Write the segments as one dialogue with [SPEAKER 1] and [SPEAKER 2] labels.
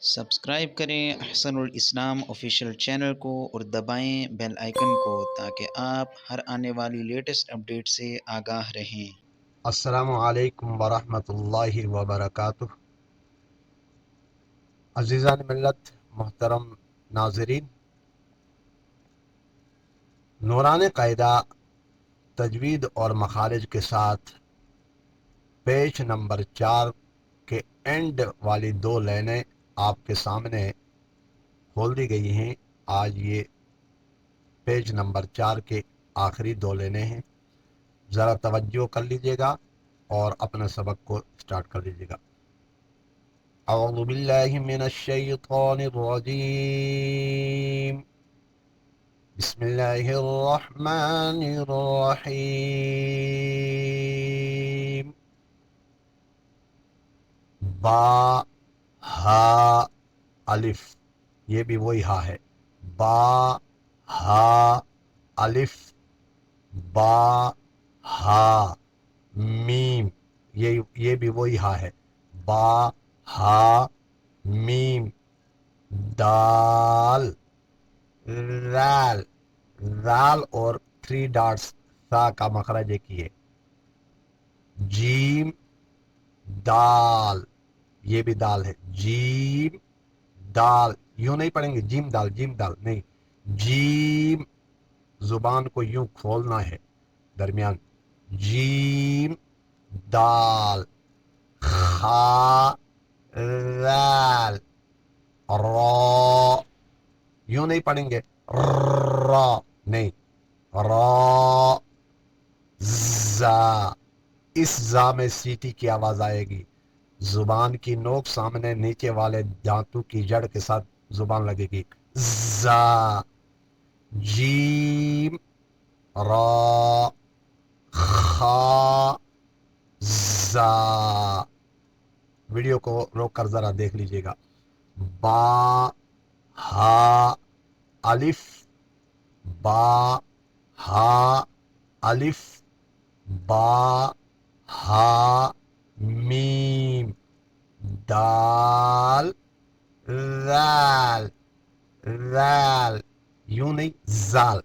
[SPEAKER 1] Subscribe کریں احسن الاسلام official channel کو اور دبائیں بیل آئیکن کو تاکہ آپ ہر آنے والی لیٹسٹ اپڈیٹ سے آگاہ رہیں۔
[SPEAKER 2] السلام علیکم ورحمۃ اللہ وبرکاتہ۔ عزیزان ملت، محترم ناظرین، نورانی قاعدہ تجوید اور مخارج کے ساتھ پیج نمبر 4 کے اینڈ والی 2 لائنیں آپ کے سامنے کھول دی گئی ہیں۔ آج یہ پیج نمبر 4 کے آخری 2 لائنیں ہیں۔ ذرا توجہ کر لیجئے گا اور اپنے سبق کو سٹارٹ کر لیجئے گا۔ اعوذ باللہ من الشیطان الرجیم، بسم اللہ الرحمن الرحیم۔ با ہا الف، یہ بھی وہی ہا ہے۔ با ہا الف، با ہا میم، یہ بھی وہی ہا ہے۔ با ہا میم، دال، رال، رال اور 3 ڈاٹس سا کا مخرج ایک ہی ہے۔ جیم، دال، یہ بھی دال ہے۔ جیم دال، یوں نہیں پڑھیں گے جیم دال، جیم دال نہیں، جیم زبان کو یوں کھولنا ہے درمیان۔ جیم دال، خا رال، را، یوں نہیں پڑھیں گے را نہیں، را، زا، اس زا میں سیٹی کی آواز آئے گی۔ زبان کی نوک سامنے نیچے والے دانتوں کی جڑ کے ساتھ زبان لگے گی۔ زا، جیم، را، خا، زا۔ ویڈیو کو روک کر ذرا دیکھ لیجئے گا۔ با ہا الف، با ہا الف، با ہا میم، دال، رال، رال، یوں نہیں زال۔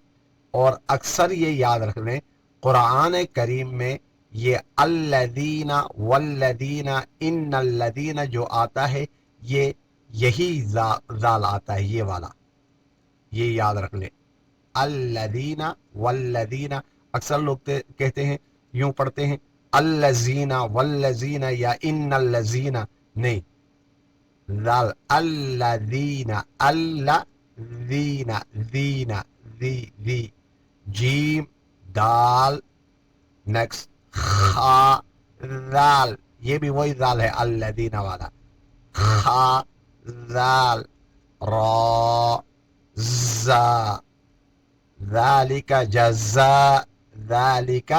[SPEAKER 2] اور اکثر یہ یاد رکھ لیں، قرآن کریم میں یہ الذین والذین ان الذین جو آتا ہے، یہ یہی زال آتا ہے، یہ والا، یہ یاد رکھ لیں۔ الذین والذین، اکثر لوگ کہتے ہیں، یوں پڑھتے ہیں الذین والذین یا ان الذین، نہیں، زال الذین، الذین، ذین، ذی، جیم دال، نیکسٹ خا رال، یہ بھی وہی رال ہے الذین والا۔ خا رال، را، زا، ذالک جزاء، ذالک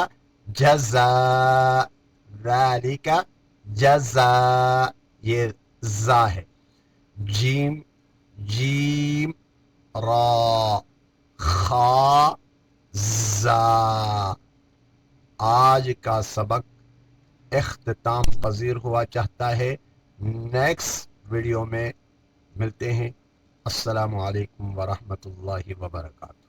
[SPEAKER 2] جزاء، ذالک جزاء، یہ زا ہے۔ جیم، جیم، را، خا، زا۔ آج کا سبق اختتام پذیر ہوا چاہتا ہے۔ نیکسٹ ویڈیو میں ملتے ہیں۔ السلام علیکم ورحمۃ اللہ وبرکاتہ۔